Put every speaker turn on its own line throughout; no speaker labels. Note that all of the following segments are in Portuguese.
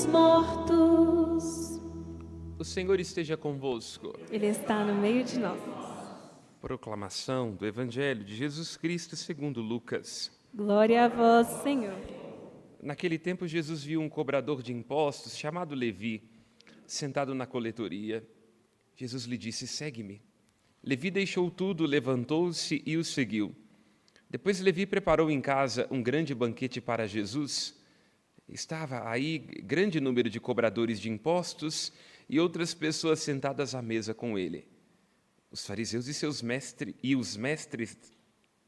dos mortos.
O Senhor esteja convosco.
Ele está no meio de nós.
Proclamação do Evangelho de Jesus Cristo segundo Lucas.
Glória a vós, Senhor.
Naquele tempo, Jesus viu um cobrador de impostos chamado Levi, sentado na coletoria. Jesus lhe disse: segue-me. Levi deixou tudo, levantou-se e o seguiu. Depois Levi preparou em casa um grande banquete para Jesus. Estava aí grande número de cobradores de impostos e outras pessoas sentadas à mesa com ele. Os fariseus e os mestres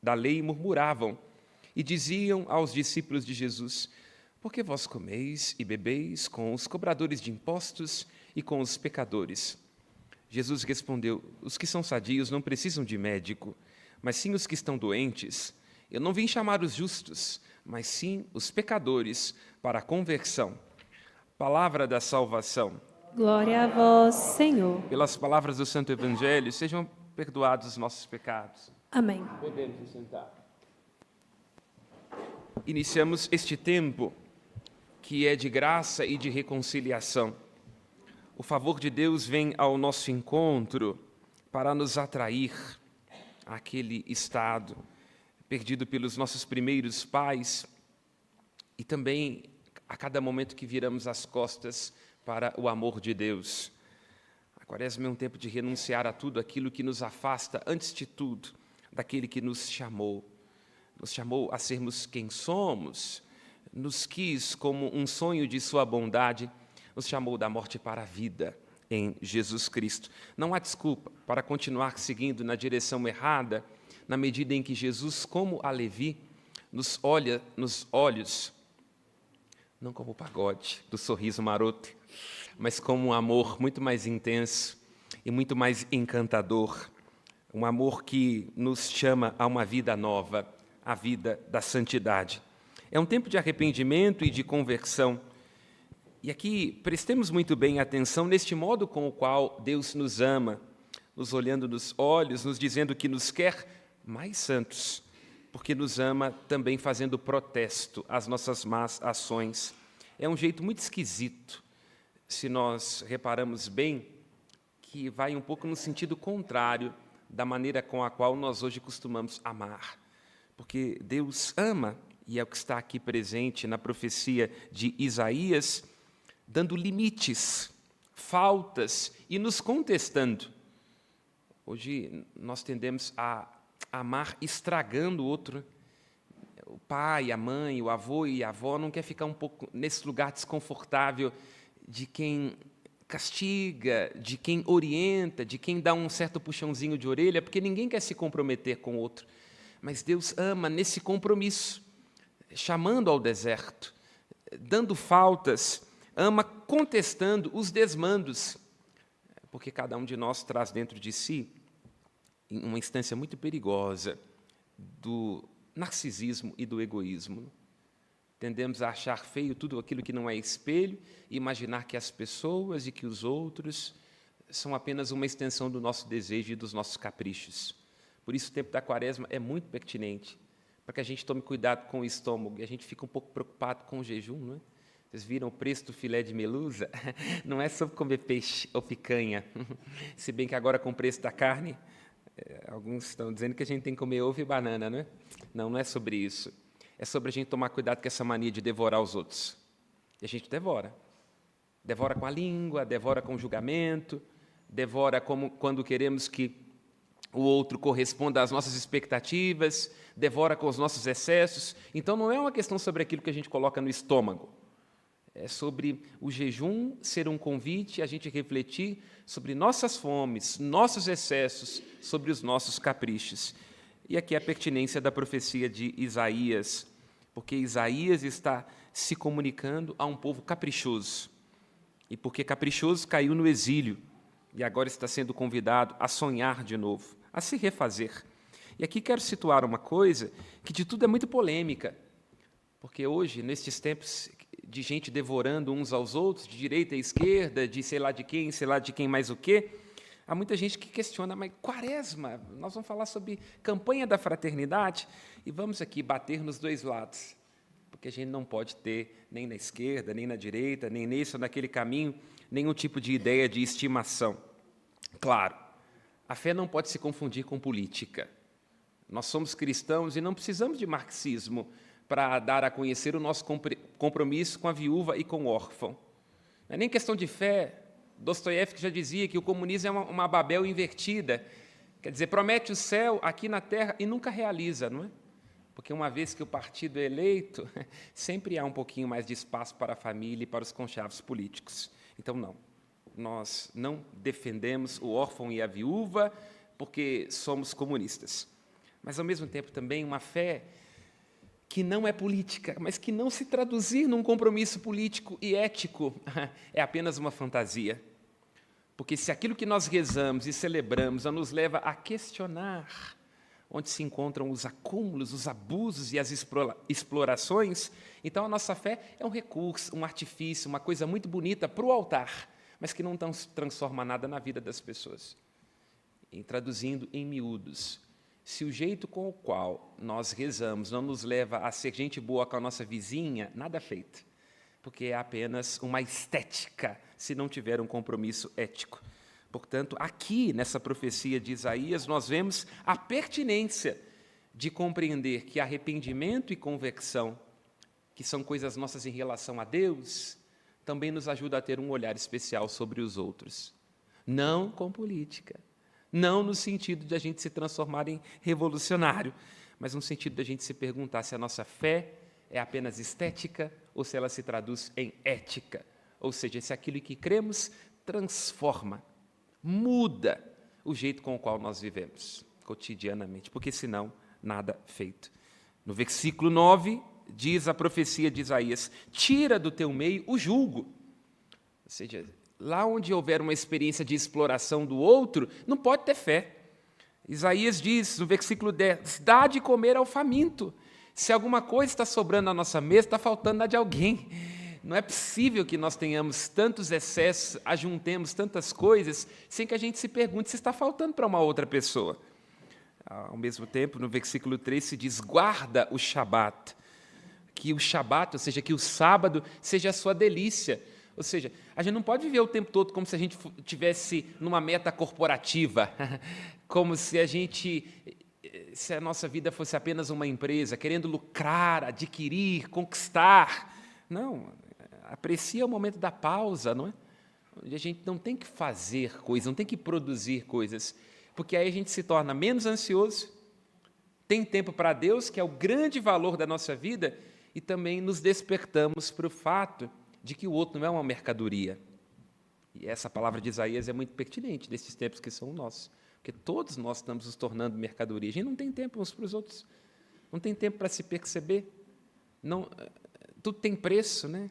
da lei murmuravam e diziam aos discípulos de Jesus: por que vós comeis e bebeis com os cobradores de impostos e com os pecadores? Jesus respondeu: os que são sadios não precisam de médico, mas sim os que estão doentes. Eu não vim chamar os justos, mas sim os pecadores para a conversão. Palavra da salvação.
Glória a vós, Senhor.
Pelas palavras do Santo Evangelho, sejam perdoados os nossos pecados.
Amém.
Podemos nos sentar. Iniciamos este tempo que é de graça e de reconciliação. O favor de Deus vem ao nosso encontro para nos atrair àquele estado perdido pelos nossos primeiros pais e também a cada momento que viramos as costas para o amor de Deus. A Quaresma é um tempo de renunciar a tudo aquilo que nos afasta, antes de tudo, daquele que nos chamou a sermos quem somos, nos quis como um sonho de sua bondade, nos chamou da morte para a vida em Jesus Cristo. Não há desculpa para continuar seguindo na direção errada, na medida em que Jesus, como a Levi, nos olha nos olhos, não como o pagode do sorriso maroto, mas como um amor muito mais intenso e muito mais encantador, um amor que nos chama a uma vida nova, a vida da santidade. É um tempo de arrependimento e de conversão. E aqui prestemos muito bem atenção neste modo com o qual Deus nos ama, nos olhando nos olhos, nos dizendo que nos quer mais santos, porque nos ama também fazendo protesto às nossas más ações. É um jeito muito esquisito, se nós reparamos bem, que vai um pouco no sentido contrário da maneira com a qual nós hoje costumamos amar. Porque Deus ama, e é o que está aqui presente na profecia de Isaías, dando limites, faltas e nos contestando. Hoje nós tendemos a amar estragando o outro. O pai, a mãe, o avô e a avó não quer ficar um pouco nesse lugar desconfortável de quem castiga, de quem orienta, de quem dá um certo puxãozinho de orelha, porque ninguém quer se comprometer com o outro. Mas Deus ama nesse compromisso, chamando ao deserto, dando faltas, ama contestando os desmandos, porque cada um de nós traz dentro de si uma instância muito perigosa do narcisismo e do egoísmo. Tendemos a achar feio tudo aquilo que não é espelho e imaginar que as pessoas e que os outros são apenas uma extensão do nosso desejo e dos nossos caprichos. Por isso o tempo da Quaresma é muito pertinente, para que a gente tome cuidado com o estômago, e a gente fica um pouco preocupado com o jejum, não é? Vocês viram o preço do filé de melusa? Não é sobre comer peixe ou picanha, se bem que agora com o preço da carne, alguns estão dizendo que a gente tem que comer ovo e banana, não é? Não, não é sobre isso. É sobre a gente tomar cuidado com essa mania de devorar os outros. E a gente devora. Devora com a língua, devora com o julgamento, devora como quando queremos que o outro corresponda às nossas expectativas, devora com os nossos excessos. Então, não é uma questão sobre aquilo que a gente coloca no estômago. É sobre o jejum ser um convite a gente refletir sobre nossas fomes, nossos excessos, sobre os nossos caprichos. E aqui a pertinência da profecia de Isaías, porque Isaías está se comunicando a um povo caprichoso. E porque caprichoso caiu no exílio e agora está sendo convidado a sonhar de novo, a se refazer. E aqui quero situar uma coisa que de tudo é muito polêmica, porque hoje, nestes tempos de gente devorando uns aos outros, de direita e esquerda, de sei lá de quem mais o quê, há muita gente que questiona, mas Quaresma, nós vamos falar sobre campanha da fraternidade e vamos aqui bater nos dois lados. porque a gente não pode ter, nem na esquerda, nem na direita, nem nesse ou naquele caminho, nenhum tipo de ideia de estimação. Claro, a fé não pode se confundir com política. Nós somos cristãos e não precisamos de marxismo para dar a conhecer o nosso compromisso com a viúva e com o órfão. Não é nem questão de fé. Dostoiévski já dizia que o comunismo é uma Babel invertida. Quer dizer, promete o céu aqui na terra e nunca realiza, não é? Porque uma vez que o partido é eleito, sempre há um pouquinho mais de espaço para a família e para os conchavos políticos. Então, não. Nós não defendemos o órfão e a viúva porque somos comunistas. Mas, ao mesmo tempo, também uma fé que não é política, mas que não se traduzir num compromisso político e ético é apenas uma fantasia. Porque se aquilo que nós rezamos e celebramos nos leva a questionar onde se encontram os acúmulos, os abusos e as explorações, então a nossa fé é um recurso, um artifício, uma coisa muito bonita para o altar, mas que não transforma nada na vida das pessoas. E traduzindo em miúdos, se o jeito com o qual nós rezamos não nos leva a ser gente boa com a nossa vizinha, nada feito, porque é apenas uma estética, se não tiver um compromisso ético. Portanto, aqui, nessa profecia de Isaías, nós vemos a pertinência de compreender que arrependimento e conversão, que são coisas nossas em relação a Deus, também nos ajuda a ter um olhar especial sobre os outros. Não com política, não no sentido de a gente se transformar em revolucionário, mas no sentido de a gente se perguntar se a nossa fé é apenas estética ou se ela se traduz em ética. Ou seja, se aquilo que cremos transforma, muda o jeito com o qual nós vivemos cotidianamente, porque senão nada feito. No versículo 9, diz a profecia de Isaías: tira do teu meio o julgo. Ou seja, lá onde houver uma experiência de exploração do outro, não pode ter fé. Isaías diz, no versículo 10, dá de comer ao faminto. Se alguma coisa está sobrando na nossa mesa, está faltando na de alguém. Não é possível que nós tenhamos tantos excessos, ajuntemos tantas coisas, sem que a gente se pergunte se está faltando para uma outra pessoa. Ao mesmo tempo, no versículo 3 se diz, guarda o Shabat. Que o Shabat, ou seja, que o sábado seja a sua delícia. Ou seja, a gente não pode viver o tempo todo como se a gente estivesse numa meta corporativa, como se a nossa vida fosse apenas uma empresa, querendo lucrar, adquirir, conquistar. Não, aprecia o momento da pausa, não é? Onde a gente não tem que fazer coisas, não tem que produzir coisas, porque aí a gente se torna menos ansioso, tem tempo para Deus, que é o grande valor da nossa vida, e também nos despertamos para o fato de que o outro não é uma mercadoria. E essa palavra de Isaías é muito pertinente nesses tempos que são nossos, porque todos nós estamos nos tornando mercadoria. A gente não tem tempo uns para os outros, não tem tempo para se perceber, não, tudo tem preço, né?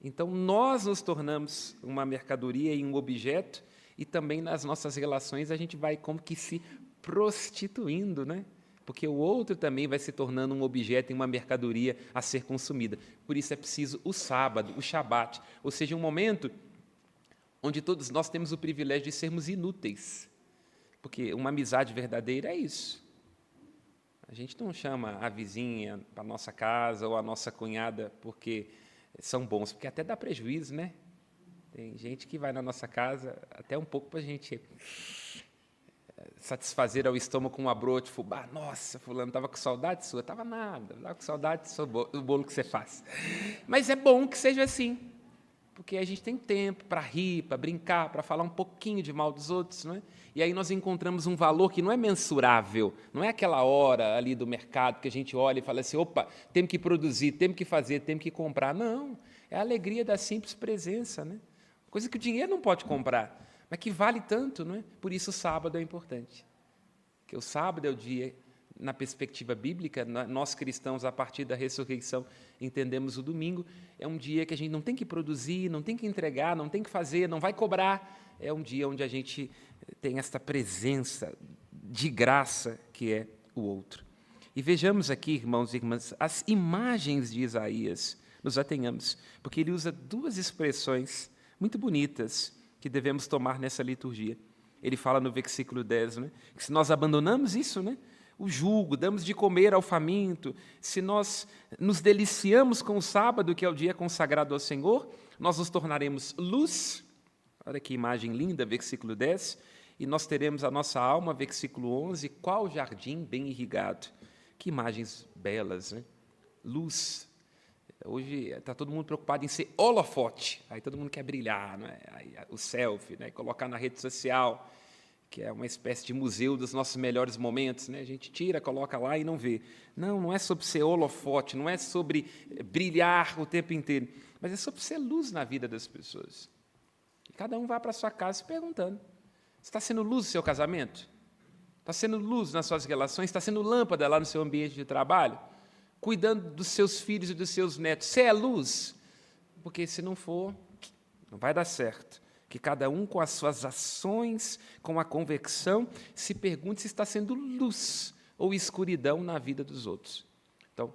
Então, nós nos tornamos uma mercadoria e um objeto, e também nas nossas relações a gente vai como que se prostituindo, né? Porque o outro também vai se tornando um objeto e uma mercadoria a ser consumida. Por isso é preciso o sábado, o Shabat, ou seja, um momento onde todos nós temos o privilégio de sermos inúteis. Porque uma amizade verdadeira é isso. A gente não chama a vizinha para a nossa casa ou a nossa cunhada porque são bons, porque até dá prejuízo, né? Tem gente que vai na nossa casa até um pouco para a gente satisfazer ao estômago com um abroto, fubá. Nossa, fulano, estava com saudade sua? Estava nada, estava com saudade do bolo que você faz. Mas é bom que seja assim, porque a gente tem tempo para rir, para brincar, para falar um pouquinho de mal dos outros, não é? E aí nós encontramos um valor que não é mensurável, não é aquela hora ali do mercado que a gente olha e fala assim, opa, temos que produzir, temos que fazer, temos que comprar. Não, é a alegria da simples presença, né? Coisa que o dinheiro não pode comprar, mas que vale tanto, não é? Por isso o sábado é importante. Porque o sábado é o dia, na perspectiva bíblica, nós cristãos, a partir da ressurreição, entendemos o domingo, é um dia que a gente não tem que produzir, não tem que entregar, não tem que fazer, não vai cobrar. É um dia onde a gente tem esta presença de graça que é o outro. E vejamos aqui, irmãos e irmãs, as imagens de Isaías, nos atenhamos, porque ele usa duas expressões muito bonitas que devemos tomar nessa liturgia. Ele fala no versículo 10, né, que se nós abandonamos isso, né, o jugo, damos de comer ao faminto, se nós nos deliciamos com o sábado, que é o dia consagrado ao Senhor, nós nos tornaremos luz. Olha que imagem linda, versículo 10. E nós teremos a nossa alma, versículo 11, qual jardim bem irrigado. Que imagens belas, né? Luz. Hoje está todo mundo preocupado em ser holofote. Aí todo mundo quer brilhar, não é? Aí, o selfie, né? Colocar na rede social, que é uma espécie de museu dos nossos melhores momentos, né? A gente tira, coloca lá e não vê. Não é sobre ser holofote, não é sobre brilhar o tempo inteiro, mas é sobre ser luz na vida das pessoas. E cada um vai para a sua casa se perguntando: está sendo luz no seu casamento? Está sendo luz nas suas relações? Está sendo lâmpada lá no seu ambiente de trabalho? Cuidando dos seus filhos e dos seus netos? Você é luz? Porque se não for, não vai dar certo. Que cada um, com as suas ações, com a convicção, se pergunte se está sendo luz ou escuridão na vida dos outros. Então,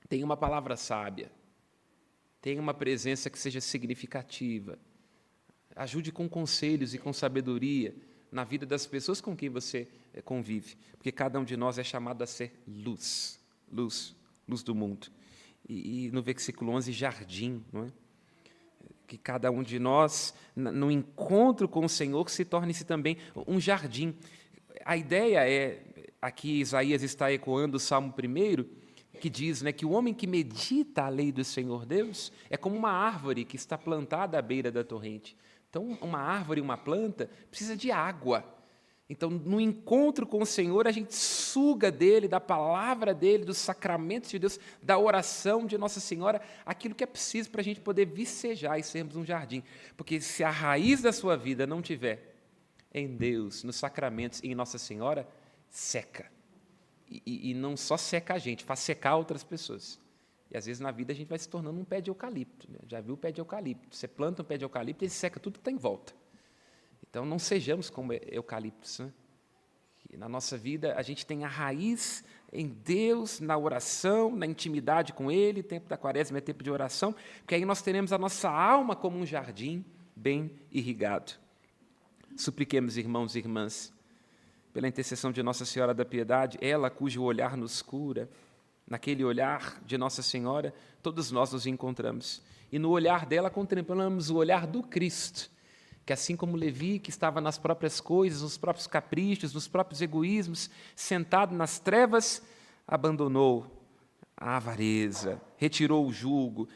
tenha uma palavra sábia, tenha uma presença que seja significativa, ajude com conselhos e com sabedoria na vida das pessoas com quem você convive, porque cada um de nós é chamado a ser luz, luz do mundo. E no versículo 11, jardim, não é? Que cada um de nós, no encontro com o Senhor, se torne-se também um jardim. A ideia é, aqui Isaías está ecoando o Salmo 1, que diz, né, que o homem que medita a lei do Senhor Deus é como uma árvore que está plantada à beira da torrente. Então, uma árvore, uma planta, precisa de água. Então, no encontro com o Senhor, a gente suga dele, da palavra dele, dos sacramentos de Deus, da oração de Nossa Senhora, aquilo que é preciso para a gente poder vicejar e sermos um jardim. Porque se a raiz da sua vida não tiver em Deus, nos sacramentos e em Nossa Senhora, seca. E não só seca a gente, faz secar outras pessoas. E às vezes na vida a gente vai se tornando um pé de eucalipto, né? Já viu o pé de eucalipto? Você planta um pé de eucalipto e ele seca tudo que está em volta. Então, não sejamos como eucaliptos, né? E na nossa vida, a gente tem a raiz em Deus, na oração, na intimidade com Ele. Tempo da quaresma é tempo de oração, porque aí nós teremos a nossa alma como um jardim bem irrigado. Supliquemos, irmãos e irmãs, pela intercessão de Nossa Senhora da Piedade, ela cujo olhar nos cura, naquele olhar de Nossa Senhora, todos nós nos encontramos. E no olhar dela contemplamos o olhar do Cristo, que assim como Levi, que estava nas próprias coisas, nos próprios caprichos, nos próprios egoísmos, sentado nas trevas, abandonou a avareza, retirou o jugo,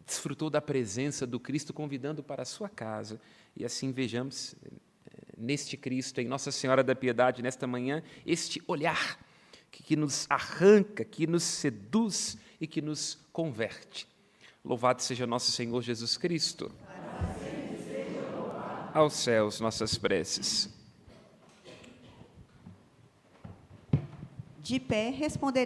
desfrutou da presença do Cristo, convidando para a sua casa. E assim vejamos neste Cristo, em Nossa Senhora da Piedade, nesta manhã, este olhar que nos arranca, que nos seduz e que nos converte. Louvado seja nosso Senhor Jesus Cristo. Aos céus, nossas preces.
De pé, responderemos.